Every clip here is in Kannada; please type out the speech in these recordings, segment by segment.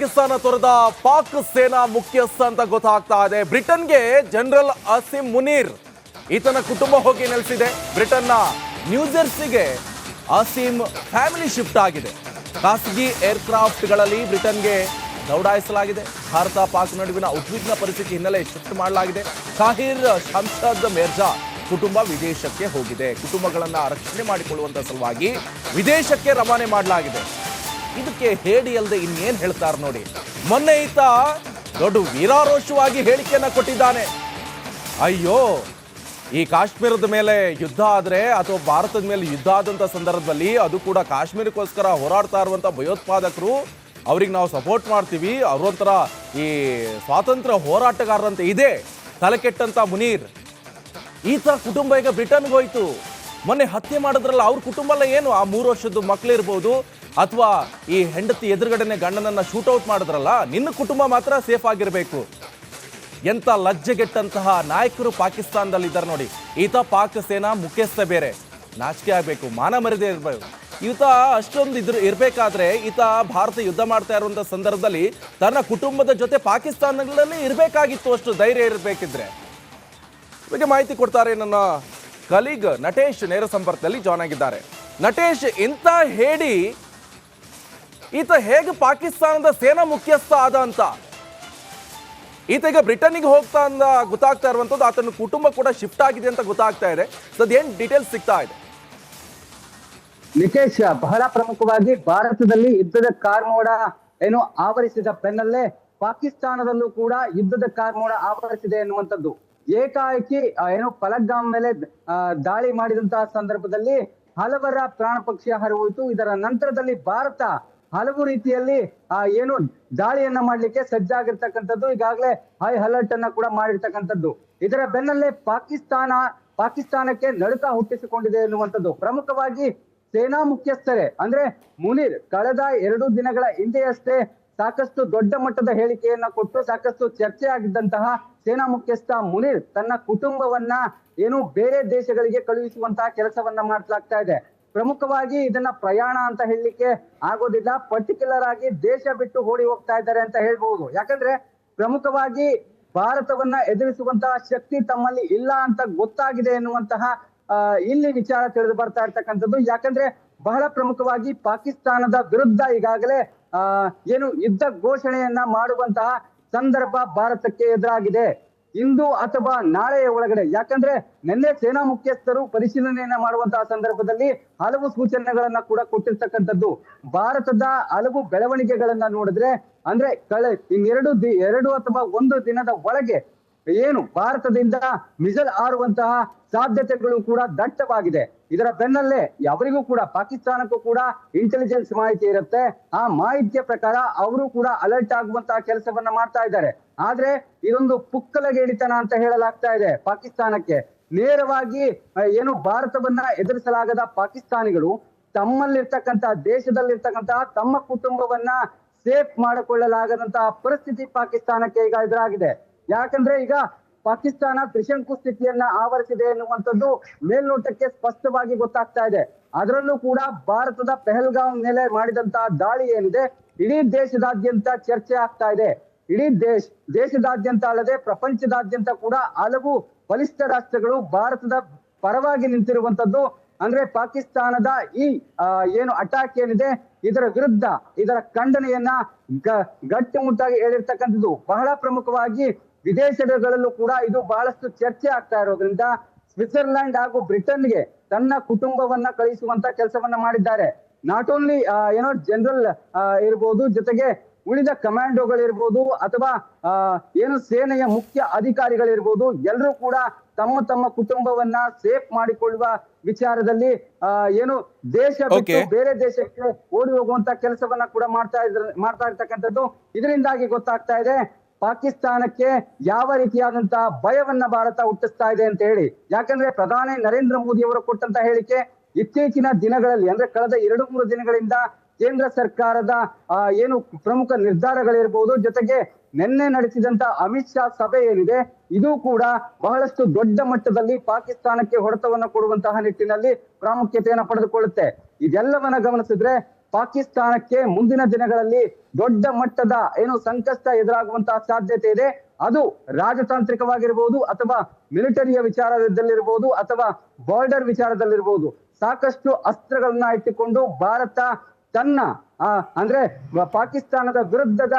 ಪಾಕಿಸ್ತಾನ ತೊರೆದ ಪಾಕ್ ಸೇನಾ ಮುಖ್ಯಸ್ಥ ಅಂತ ಗೊತ್ತಾಗ್ತಾ ಇದೆ. ಬ್ರಿಟನ್ಗೆ ಜನರಲ್ ಅಸಿಮ್ ಮುನೀರ್ ಈತನ ಕುಟುಂಬ ಹೋಗಿ ನೆಲೆಸಿದೆ. ಬ್ರಿಟನ್ನ ನ್ಯೂಜೆರ್ಸಿಗೆ ಅಸಿಮ್ ಫ್ಯಾಮಿಲಿ ಶಿಫ್ಟ್ ಆಗಿದೆ. ಖಾಸಗಿ ಏರ್ಕ್ರಾಫ್ಟ್ಗಳಲ್ಲಿ ಬ್ರಿಟನ್ಗೆ ದೌಡಾಯಿಸಲಾಗಿದೆ. ಭಾರತ ಪಾಕ್ ನಡುವಿನ ಉದ್ವಿಗ್ನ ಪರಿಸ್ಥಿತಿ ಹಿನ್ನೆಲೆ ಶಿಫ್ಟ್ ಮಾಡಲಾಗಿದೆ. ತಾಹಿರ್ ಶಂಷದ್ ಮಿರ್ಜಾ ಕುಟುಂಬ ವಿದೇಶಕ್ಕೆ ಹೋಗಿದೆ. ಕುಟುಂಬಗಳನ್ನ ರಕ್ಷಣೆ ಮಾಡಿಕೊಳ್ಳುವಂತ ಸಲುವಾಗಿ ವಿದೇಶಕ್ಕೆ ರವಾನೆ ಮಾಡಲಾಗಿದೆ. ಇದಕ್ಕೆ ಹೇಳಿ ಅಲ್ಲದೆ ಇನ್ನೇನು ಹೇಳ್ತಾರೆ ನೋಡಿ. ಮೊನ್ನೆ ಈತ ದೊಡ್ಡ ವೀರಾರೋಷವಾಗಿ ಹೇಳಿಕೆಯನ್ನ ಕೊಟ್ಟಿದ್ದಾನೆ. ಅಯ್ಯೋ, ಈ ಕಾಶ್ಮೀರದ ಮೇಲೆ ಯುದ್ಧ ಆದ್ರೆ ಅಥವಾ ಭಾರತದ ಮೇಲೆ ಯುದ್ಧ ಆದಂತ ಸಂದರ್ಭದಲ್ಲಿ ಅದು ಕೂಡ ಕಾಶ್ಮೀರಕ್ಕೋಸ್ಕರ ಹೋರಾಡ್ತಾ ಇರುವಂತ ಭಯೋತ್ಪಾದಕರು, ಅವ್ರಿಗೆ ನಾವು ಸಪೋರ್ಟ್ ಮಾಡ್ತೀವಿ, ಅವರೊಂಥರ ಈ ಸ್ವಾತಂತ್ರ್ಯ ಹೋರಾಟಗಾರರಂತೆ ಇದೆ ತಲೆ ಕೆಟ್ಟಂತ ಮುನೀರ್. ಈತ ಕುಟುಂಬ ಈಗ ಬ್ರಿಟನ್ಗೆ ಹೋಯ್ತು. ಮೊನ್ನೆ ಹತ್ಯೆ ಮಾಡಿದ್ರಲ್ಲ ಅವ್ರ ಕುಟುಂಬ ಎಲ್ಲ ಏನು, ಆ 3 ವರ್ಷದ ಮಕ್ಕಳಿರ್ಬೋದು ಅಥವಾ ಈ ಹೆಂಡತಿ ಎದುರುಗಡೆನೆ ಗಂಡನನ್ನ ಶೂಟೌಟ್ ಮಾಡಿದ್ರಲ್ಲ, ನಿನ್ನ ಕುಟುಂಬ ಮಾತ್ರ ಸೇಫ್ ಆಗಿರಬೇಕು. ಎಂತ ಲಜ್ಜೆಗೆಟ್ಟಂತಹ ನಾಯಕರು ಪಾಕಿಸ್ತಾನದಲ್ಲಿದ್ದಾರೆ ನೋಡಿ. ಈತ ಪಾಕ್ ಸೇನಾ ಮುಖ್ಯಸ್ಥ ಬೇರೆ, ನಾಚಿಕೆ ಆಗಬೇಕು, ಮಾನ ಮರ್ಯಾದೆ ಇರಬೇಕು. ಈತ ಅಷ್ಟೊಂದು ಇರಬೇಕಾದ್ರೆ ಈತ ಭಾರತ ಯುದ್ಧ ಮಾಡ್ತಾ ಇರುವಂತ ಸಂದರ್ಭದಲ್ಲಿ ತನ್ನ ಕುಟುಂಬದ ಜೊತೆ ಪಾಕಿಸ್ತಾನಗಳಲ್ಲಿ ಇರಬೇಕಾಗಿತ್ತು. ಅಷ್ಟು ಧೈರ್ಯ ಇರಬೇಕಿದ್ರೆ. ಬಗ್ಗೆ ಮಾಹಿತಿ ಕೊಡ್ತಾರೆ ನನ್ನ ಕಲೀಗ್ ನಟೇಶ್, ನೇರ ಸಂಪರ್ಕದಲ್ಲಿ ಜಾಯ್ನ್ ಆಗಿದ್ದಾರೆ. ನಟೇಶ್, ಇಂಥ ಹೇಳಿ ಈತ ಹೇಗೆ ಪಾಕಿಸ್ತಾನದ ಸೇನಾ ಮುಖ್ಯಸ್ಥ ಆದ ಅಂತ, ಈತ ಈಗ ಬ್ರಿಟನ್ನಿಗೆ ಹೋಗ್ತಾ ಅಂತ ಗೊತ್ತಾಗ್ತಾ ಇರುವಂತದ್ದು, ಆತನ ಕುಟುಂಬ ಕೂಡ ಶಿಫ್ಟ್ ಆಗಿದೆ ಅಂತ ಗೊತ್ತಾಗ್ತಾ ಇದೆ. ಏನ್ ಡೀಟೇಲ್ಸ್ ಸಿಗ್ತಾ ಇದೆ? ನಿಕೇಶ್, ಬಹಳ ಪ್ರಮುಖವಾಗಿ ಭಾರತದಲ್ಲಿ ಯುದ್ಧದ ಕಾರ್ಮೋಡ ಏನು ಆವರಿಸಿದ ಬೆನ್ನಲ್ಲೇ ಪಾಕಿಸ್ತಾನದಲ್ಲೂ ಕೂಡ ಯುದ್ಧದ ಕಾರ್ಮೋಡ ಆವರಿಸಿದೆ ಎನ್ನುವಂಥದ್ದು. ಏಕಾಏಕಿ ಏನು ಪಲಗ್ಗಾಮ್ ಮೇಲೆ ದಾಳಿ ಮಾಡಿದಂತಹ ಸಂದರ್ಭದಲ್ಲಿ ಹಲವರ ಪ್ರಾಣ ಪಕ್ಷಿ ಹರಿಹೋಯಿತು. ಇದರ ನಂತರದಲ್ಲಿ ಭಾರತ ಹಲವು ರೀತಿಯಲ್ಲಿ ಏನು ದಾಳಿಯನ್ನ ಮಾಡ್ಲಿಕ್ಕೆ ಸಜ್ಜಾಗಿರ್ತಕ್ಕಂಥದ್ದು, ಈಗಾಗಲೇ ಹೈ ಅಲರ್ಟ್ ಅನ್ನ ಕೂಡ ಮಾಡಿರ್ತಕ್ಕಂಥದ್ದು. ಇದರ ಬೆನ್ನಲ್ಲೇ ಪಾಕಿಸ್ತಾನಕ್ಕೆ ನಡುಕ ಹುಟ್ಟಿಸಿಕೊಂಡಿದೆ ಎನ್ನುವಂಥದ್ದು. ಪ್ರಮುಖವಾಗಿ ಸೇನಾ ಮುಖ್ಯಸ್ಥರೇ ಅಂದ್ರೆ ಮುನೀರ್ ಕಳೆದ 2 ದಿನಗಳ ಹಿಂದೆಯಷ್ಟೇ ಸಾಕಷ್ಟು ದೊಡ್ಡ ಮಟ್ಟದ ಹೇಳಿಕೆಯನ್ನ ಕೊಟ್ಟು ಸಾಕಷ್ಟು ಚರ್ಚೆ ಆಗಿದ್ದಂತಹ ಸೇನಾ ಮುಖ್ಯಸ್ಥ ಮುನೀರ್ ತನ್ನ ಕುಟುಂಬವನ್ನ ಏನು ಬೇರೆ ದೇಶಗಳಿಗೆ ಕಳುಹಿಸುವಂತಹ ಕೆಲಸವನ್ನ ಮಾಡಲಾಗ್ತಾ ಇದೆ. ಪ್ರಮುಖವಾಗಿ ಇದನ್ನ ಪ್ರಯಾಣ ಅಂತ ಹೇಳಲಿಕ್ಕೆ ಆಗೋದಿಲ್ಲ, ಪರ್ಟಿಕ್ಯುಲರ್ ಆಗಿ ದೇಶ ಬಿಟ್ಟು ಓಡಿ ಹೋಗ್ತಾ ಇದ್ದಾರೆ ಅಂತ ಹೇಳ್ಬಹುದು. ಯಾಕಂದ್ರೆ ಪ್ರಮುಖವಾಗಿ ಭಾರತವನ್ನ ಎದುರಿಸುವಂತಹ ಶಕ್ತಿ ತಮ್ಮಲ್ಲಿ ಇಲ್ಲ ಅಂತ ಗೊತ್ತಾಗಿದೆ ಎನ್ನುವಂತಹ ಇಲ್ಲಿ ವಿಚಾರ ತಿಳಿದು ಬರ್ತಾ ಇರ್ತಕ್ಕಂಥದ್ದು. ಯಾಕಂದ್ರೆ ಬಹಳ ಪ್ರಮುಖವಾಗಿ ಪಾಕಿಸ್ತಾನದ ವಿರುದ್ಧ ಈಗಾಗಲೇ ಏನು ಯುದ್ಧ ಘೋಷಣೆಯನ್ನ ಮಾಡುವಂತಹ ಸಂದರ್ಭ ಭಾರತಕ್ಕೆ ಎದುರಾಗಿದೆ. ಇಂದು ಅಥವಾ ನಾಳೆಯ ಒಳಗಡೆ, ಯಾಕಂದ್ರೆ ನಿನ್ನೆ ಸೇನಾ ಮುಖ್ಯಸ್ಥರು ಪರಿಶೀಲನೆಯನ್ನ ಮಾಡುವಂತಹ ಸಂದರ್ಭದಲ್ಲಿ ಹಲವು ಸೂಚನೆಗಳನ್ನ ಕೂಡ ಕೊಟ್ಟಿರ್ತಕ್ಕಂಥದ್ದು. ಭಾರತದ ಹಲವು ಬೆಳವಣಿಗೆಗಳನ್ನ ನೋಡಿದ್ರೆ ಅಂದ್ರೆ ಎರಡು ಅಥವಾ 1 ದಿನದ ಒಳಗೆ ಏನು ಭಾರತದಿಂದ ಮಿಸೈಲ್ ಹಾರುವಂತಹ ಸಾಧ್ಯತೆಗಳು ಕೂಡ ದಟ್ಟವಾಗಿದೆ. ಇದರ ಬೆನ್ನಲ್ಲೇ ಅವರಿಗೂ ಕೂಡ ಪಾಕಿಸ್ತಾನಕ್ಕೂ ಕೂಡ ಇಂಟೆಲಿಜೆನ್ಸ್ ಮಾಹಿತಿ ಇರುತ್ತೆ. ಆ ಮಾಹಿತಿಯ ಪ್ರಕಾರ ಅವರು ಕೂಡ ಅಲರ್ಟ್ ಆಗುವಂತಹ ಕೆಲಸವನ್ನ ಮಾಡ್ತಾ ಇದ್ದಾರೆ. ಆದ್ರೆ ಇದೊಂದು ಪುಕ್ಕಲಗೇಡಿತನ ಅಂತ ಹೇಳಲಾಗ್ತಾ ಇದೆ ಪಾಕಿಸ್ತಾನಕ್ಕೆ. ನೇರವಾಗಿ ಏನು ಭಾರತವನ್ನ ಎದುರಿಸಲಾಗದ ಪಾಕಿಸ್ತಾನಿಗಳು ತಮ್ಮಲ್ಲಿರ್ತಕ್ಕಂತಹ ದೇಶದಲ್ಲಿರ್ತಕ್ಕಂತಹ ತಮ್ಮ ಕುಟುಂಬವನ್ನ ಸೇಫ್ ಮಾಡಿಕೊಳ್ಳಲಾಗದಂತಹ ಪರಿಸ್ಥಿತಿ ಪಾಕಿಸ್ತಾನಕ್ಕೆ ಈಗ ಎದುರಾಗಿದೆ. ಯಾಕಂದ್ರೆ ಈಗ ಪಾಕಿಸ್ತಾನ ತ್ರಿಶಂಕು ಸ್ಥಿತಿಯನ್ನ ಆವರಿಸಿದೆ ಎನ್ನುವಂಥದ್ದು ಮೇಲ್ನೋಟಕ್ಕೆ ಸ್ಪಷ್ಟವಾಗಿ ಗೊತ್ತಾಗ್ತಾ ಇದೆ. ಅದರಲ್ಲೂ ಕೂಡ ಭಾರತದ ಪೆಹಲ್ಗಾಮ್ ಮೇಲೆ ಮಾಡಿದಂತಹ ದಾಳಿ ಏನಿದೆ ಇಡೀ ದೇಶದಾದ್ಯಂತ ಚರ್ಚೆ ಆಗ್ತಾ ಇದೆ. ಇಡೀ ದೇಶದಾದ್ಯಂತ ಅಲ್ಲದೆ ಪ್ರಪಂಚದಾದ್ಯಂತ ಕೂಡ ಹಲವು ಬಲಿಷ್ಠ ರಾಷ್ಟ್ರಗಳು ಭಾರತದ ಪರವಾಗಿ ನಿಂತಿರುವಂತದ್ದು. ಅಂದ್ರೆ ಪಾಕಿಸ್ತಾನದ ಈ ಏನು ಅಟ್ಯಾಕ್ ಏನಿದೆ ಇದರ ವಿರುದ್ಧ ಇದರ ಖಂಡನೆಯನ್ನ ಗಟ್ಟಿಮುಟ್ಟಾಗಿ ಹೇಳಿರ್ತಕ್ಕಂಥದ್ದು. ಬಹಳ ಪ್ರಮುಖವಾಗಿ ವಿದೇಶಗಳಲ್ಲೂ ಕೂಡ ಇದು ಬಹಳಷ್ಟು ಚರ್ಚೆ ಆಗ್ತಾ ಇರೋದ್ರಿಂದ ಸ್ವಿಟ್ಜರ್ಲ್ಯಾಂಡ್ ಹಾಗೂ ಬ್ರಿಟನ್ಗೆ ತನ್ನ ಕುಟುಂಬವನ್ನ ಕಳಿಸುವಂತ ಕೆಲಸವನ್ನ ಮಾಡಿದ್ದಾರೆ. ನಾಟ್ ಓನ್ಲಿ ಏನೋ ಜನರಲ್ ಇರ್ಬೋದು, ಜೊತೆಗೆ ಉಳಿದ ಕಮಾಂಡೋಗಳಿರ್ಬೋದು ಅಥವಾ ಏನು ಸೇನೆಯ ಮುಖ್ಯ ಅಧಿಕಾರಿಗಳಿರ್ಬೋದು, ಎಲ್ಲರೂ ಕೂಡ ತಮ್ಮ ಕುಟುಂಬವನ್ನ ಸೇಫ್ ಮಾಡಿಕೊಳ್ಳುವ ವಿಚಾರದಲ್ಲಿ ಏನು ದೇಶ ಬಿಟ್ಟು ಬೇರೆ ದೇಶಕ್ಕೆ ಓಡಿ ಹೋಗುವಂತ ಕೆಲಸವನ್ನ ಕೂಡ ಮಾಡ್ತಾ ಇರ್ತಕ್ಕಂಥದ್ದು. ಇದರಿಂದಾಗಿ ಗೊತ್ತಾಗ್ತಾ ಇದೆ ಪಾಕಿಸ್ತಾನಕ್ಕೆ ಯಾವ ರೀತಿಯಾದಂತಹ ಭಯವನ್ನ ಭಾರತ ಹುಟ್ಟಿಸ್ತಾ ಇದೆ ಅಂತ ಹೇಳಿ. ಯಾಕಂದ್ರೆ ಪ್ರಧಾನಿ ನರೇಂದ್ರ ಮೋದಿ ಅವರು ಕೊಟ್ಟಂತ ಹೇಳಿಕೆ ಇತ್ತೀಚಿನ ದಿನಗಳಲ್ಲಿ ಅಂದ್ರೆ ಕಳೆದ 2-3 ದಿನಗಳಿಂದ ಕೇಂದ್ರ ಸರ್ಕಾರದ ಏನು ಪ್ರಮುಖ ನಿರ್ಧಾರಗಳಿರ್ಬೋದು, ಜೊತೆಗೆ ನಿನ್ನೆ ನಡೆಸಿದಂತ ಅಮಿತ್ ಶಾ ಸಭೆ ಏನಿದೆ ಇದು ಕೂಡ ಬಹಳಷ್ಟು ದೊಡ್ಡ ಮಟ್ಟದಲ್ಲಿ ಪಾಕಿಸ್ತಾನಕ್ಕೆ ಹೊಡೆತವನ್ನು ಕೊಡುವಂತಹ ನಿಟ್ಟಿನಲ್ಲಿ ಪ್ರಾಮುಖ್ಯತೆಯನ್ನು ಪಡೆದುಕೊಳ್ಳುತ್ತೆ. ಇದೆಲ್ಲವನ್ನ ಗಮನಿಸಿದ್ರೆ ಪಾಕಿಸ್ತಾನಕ್ಕೆ ಮುಂದಿನ ದಿನಗಳಲ್ಲಿ ದೊಡ್ಡ ಮಟ್ಟದ ಸಂಕಷ್ಟ ಎದುರಾಗುವಂತಹ ಸಾಧ್ಯತೆ ಇದೆ. ಅದು ರಾಜತಾಂತ್ರಿಕವಾಗಿರ್ಬೋದು ಅಥವಾ ಮಿಲಿಟರಿಯ ವಿಚಾರದಲ್ಲಿರ್ಬೋದು ಅಥವಾ ಬಾರ್ಡರ್ ವಿಚಾರದಲ್ಲಿರ್ಬೋದು. ಸಾಕಷ್ಟು ಅಸ್ತ್ರಗಳನ್ನ ಇಟ್ಟುಕೊಂಡು ಭಾರತ ತನ್ನ ಅಂದ್ರೆ ಪಾಕಿಸ್ತಾನದ ವಿರುದ್ಧದ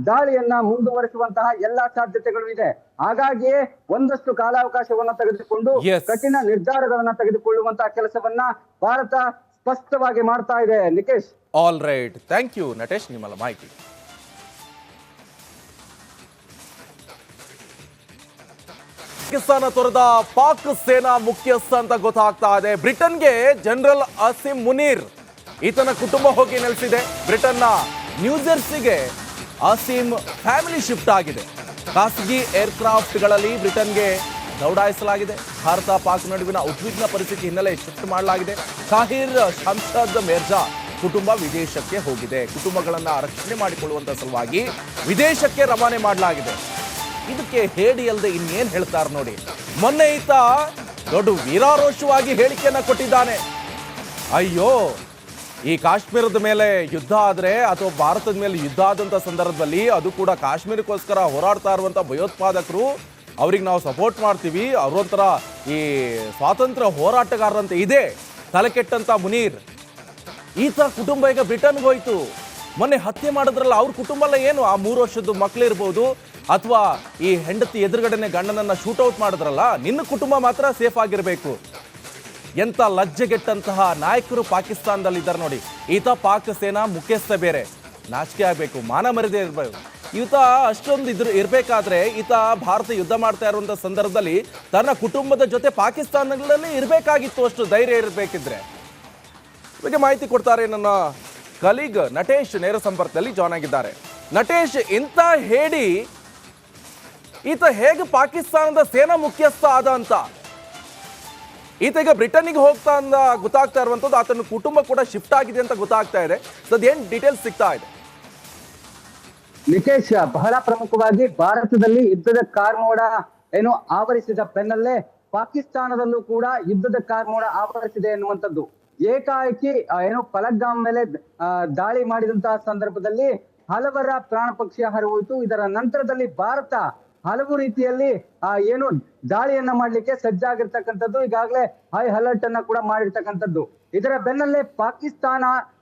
ದಾಳಿಯನ್ನ ಮುಂದುವರಿಸುವಂತಹ ಎಲ್ಲಾ ಸಾಧ್ಯತೆಗಳು ಇದೆ. ಹಾಗಾಗಿಯೇ ಒಂದಷ್ಟು ಕಾಲಾವಕಾಶವನ್ನ ತೆಗೆದುಕೊಂಡು ಕಠಿಣ ನಿರ್ಧಾರಗಳನ್ನ ತೆಗೆದುಕೊಳ್ಳುವಂತಹ ಕೆಲಸವನ್ನ ಭಾರತ ಸ್ಪಷ್ಟವಾಗಿ ಮಾಡ್ತಾ ಇದೆ. Nikesh, all right, thank you Natesh ನಿಮ್ಮೆಲ್ಲ ಮಾಹಿತಿ. ಪಾಕಿಸ್ತಾನ ತೊರೆದ ಪಾಕ್ ಸೇನಾ ಮುಖ್ಯಸ್ಥ ಅಂತ ಗೊತ್ತಾಗ್ತಾ ಇದೆ. ಬ್ರಿಟನ್ಗೆ ಜನರಲ್ ಅಸಿಮ್ ಮುನೀರ್, ಈತನ ಕುಟುಂಬ ಹೋಗಿ ನೆಲೆಸಿದೆ. ಬ್ರಿಟನ್ನ ನ್ಯೂಜೆರ್ಸಿಗೆ ಅಸಿಮ್ ಫ್ಯಾಮಿಲಿ ಶಿಫ್ಟ್ ಆಗಿದೆ. ಖಾಸಗಿ ಏರ್ಕ್ರಾಫ್ಟ್ಗಳಲ್ಲಿ ಬ್ರಿಟನ್ಗೆ ದೌಡಾಯಿಸಲಾಗಿದೆ. ಭಾರತ ಪಾಕ್ ನಡುವಿನ ಉದ್ವಿಗ್ನ ಪರಿಸ್ಥಿತಿ ಹಿನ್ನೆಲೆ ಶಿಫ್ಟ್ ಮಾಡಲಾಗಿದೆ. ತಾಹಿರ್ ಶಂಷದ್ ಮಿರ್ಜಾ ಕುಟುಂಬ ವಿದೇಶಕ್ಕೆ ಹೋಗಿದೆ. ಕುಟುಂಬಗಳನ್ನ ರಕ್ಷಣೆ ಮಾಡಿಕೊಳ್ಳುವಂತ ಸಲುವಾಗಿ ವಿದೇಶಕ್ಕೆ ರವಾನೆ ಮಾಡಲಾಗಿದೆ. ಇದಕ್ಕೆ ಹೇಳಿ ಅಲ್ಲದೆ ಇನ್ನೇನ್ ಹೇಳ್ತಾರೆ ನೋಡಿ. ಮೊನ್ನೆ ಈತ ದೊಡ್ಡ ವೀರಾರೋಷವಾಗಿ ಹೇಳಿಕೆಯನ್ನ ಕೊಟ್ಟಿದ್ದಾನೆ. ಅಯ್ಯೋ, ಈ ಕಾಶ್ಮೀರದ ಮೇಲೆ ಯುದ್ಧ ಆದ್ರೆ ಅಥವಾ ಭಾರತದ ಮೇಲೆ ಯುದ್ಧ ಆದಂತ ಸಂದರ್ಭದಲ್ಲಿ, ಅದು ಕೂಡ ಕಾಶ್ಮೀರಕ್ಕೋಸ್ಕರ ಹೋರಾಡ್ತಾ ಇರುವಂತ ಭಯೋತ್ಪಾದಕರು, ಅವ್ರಿಗೆ ನಾವು ಸಪೋರ್ಟ್ ಮಾಡ್ತೀವಿ, ಅವರೊಂಥರ ಈ ಸ್ವಾತಂತ್ರ್ಯ ಹೋರಾಟಗಾರರಂತ ಇದೆ ತಲೆಕೆಟ್ಟಂತ ಮುನೀರ್. ಈತ ಕುಟುಂಬ ಈಗ ಬ್ರಿಟನ್ಗೆ ಹೋಯ್ತು. ಮೊನ್ನೆ ಹತ್ಯೆ ಮಾಡಿದ್ರಲ್ಲ ಅವ್ರ ಕುಟುಂಬ ಎಲ್ಲ ಏನು, ಆ 3 ವರ್ಷದ ಮಕ್ಕಳಿರ್ಬೋದು ಅಥವಾ ಈ ಹೆಂಡತಿ ಎದುರುಗಡೆನೆ ಗಂಡನನ್ನ ಶೂಟೌಟ್ ಮಾಡಿದ್ರಲ್ಲ, ನಿನ್ನ ಕುಟುಂಬ ಮಾತ್ರ ಸೇಫ್ ಆಗಿರಬೇಕು. ಎಂತ ಲಜ್ಜೆಗೆಟ್ಟಂತಹ ನಾಯಕರು ಪಾಕಿಸ್ತಾನದಲ್ಲಿ ಇದ್ದಾರೆ ನೋಡಿ. ಈತ ಪಾಕ್ ಸೇನಾ ಮುಖ್ಯಸ್ಥ ಬೇರೆ, ನಾಚಿಕೆ ಆಗಬೇಕು, ಮಾನ ಮರ್ಯಾದೆ ಇರಬೇಕು. ಈತ ಅಷ್ಟೊಂದು ಇರಬೇಕಾದ್ರೆ ಈತ ಭಾರತ ಯುದ್ಧ ಮಾಡ್ತಾ ಇರುವಂತ ಸಂದರ್ಭದಲ್ಲಿ ತನ್ನ ಕುಟುಂಬದ ಜೊತೆ ಪಾಕಿಸ್ತಾನಗಳಲ್ಲಿ ಇರಬೇಕಾಗಿತ್ತು. ಅಷ್ಟು ಧೈರ್ಯ ಇರಬೇಕಿದ್ರೆ. ಬಗ್ಗೆ ಮಾಹಿತಿ ಕೊಡ್ತಾರೆ ನನ್ನ ಕಲೀಗ್ ನಟೇಶ್, ನೇರ ಸಂಪರ್ಕದಲ್ಲಿ ಜಾಯ್ನ್ ಆಗಿದ್ದಾರೆ. ನಟೇಶ್, ಇಂಥ ಹೇಳಿ ಈತ ಹೇಗೆ ಪಾಕಿಸ್ತಾನದ ಸೇನಾ ಮುಖ್ಯಸ್ಥ ಆದ ಅಂತ, ಈತ ಈಗ ಬ್ರಿಟನ್ನಿಗೆ ಹೋಗ್ತಾ ಅಂತ ಗೊತ್ತಾಗ್ತಾ ಇರುವಂತದ್ದು, ಆತನ ಕುಟುಂಬ ಕೂಡ ಶಿಫ್ಟ್ ಆಗಿದೆ ಅಂತ ಗೊತ್ತಾಗ್ತಾ ಇದೆ. ಏನ್ ಡೀಟೇಲ್ಸ್ ಸಿಗ್ತಾ ಇದೆ? ನಿಕೇಶ್, ಬಹಳ ಪ್ರಮುಖವಾಗಿ ಭಾರತದಲ್ಲಿ ಯುದ್ಧದ ಕಾರ್ಮೋಡ ಆವರಿಸಿದ ಬೆನ್ನಲ್ಲೇ ಪಾಕಿಸ್ತಾನದಲ್ಲೂ ಕೂಡ ಯುದ್ಧದ ಕಾರ್ಮೋಡ ಆವರಿಸಿದೆ ಎನ್ನುವಂಥದ್ದು. ಏಕಾಏಕಿ ಪಲಗ್ಗಾಮ್ ಮೇಲೆ ದಾಳಿ ಮಾಡಿದಂತಹ ಸಂದರ್ಭದಲ್ಲಿ ಹಲವರ ಪ್ರಾಣ ಪಕ್ಷಿ ಹರಿಹೋಯಿತು. ಇದರ ನಂತರದಲ್ಲಿ ಭಾರತ ಹಲವು ರೀತಿಯಲ್ಲಿ ದಾಳಿಯನ್ನ ಮಾಡ್ಲಿಕ್ಕೆ ಸಜ್ಜಾಗಿರ್ತಕ್ಕಂಥದ್ದು, ಈಗಾಗಲೇ ಹೈ ಅಲರ್ಟ್ ಅನ್ನ ಕೂಡ ಮಾಡಿರ್ತಕ್ಕಂಥದ್ದು. ಇದರ ಬೆನ್ನಲ್ಲೇ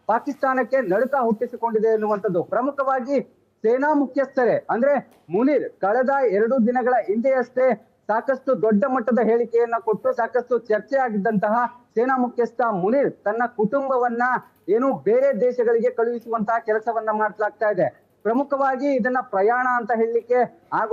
ಪಾಕಿಸ್ತಾನಕ್ಕೆ ನಡುಕ ಹುಟ್ಟಿಸಿಕೊಂಡಿದೆ ಎನ್ನುವಂಥದ್ದು. ಪ್ರಮುಖವಾಗಿ ಸೇನಾ ಮುಖ್ಯಸ್ಥರೇ ಅಂದ್ರೆ ಮುನೀರ್ ಕಳೆದ 2 ದಿನಗಳ ಹಿಂದೆಯಷ್ಟೇ ಸಾಕಷ್ಟು ದೊಡ್ಡ ಮಟ್ಟದ ಹೇಳಿಕೆಯನ್ನ ಕೊಟ್ಟು ಸಾಕಷ್ಟು ಚರ್ಚೆ ಆಗಿದ್ದಂತಹ ಸೇನಾ ಮುಖ್ಯಸ್ಥ ಮುನೀರ್ ತನ್ನ ಕುಟುಂಬವನ್ನ ಬೇರೆ ದೇಶಗಳಿಗೆ ಕಳುಹಿಸುವಂತಹ ಕೆಲಸವನ್ನ ಮಾಡಲಾಗ್ತಾ ಇದೆ. ಪ್ರಮುಖವಾಗಿ ಇದನ್ನ ಪ್ರಯಾಣ ಅಂತ ಹೇಳಲಿಕ್ಕೆ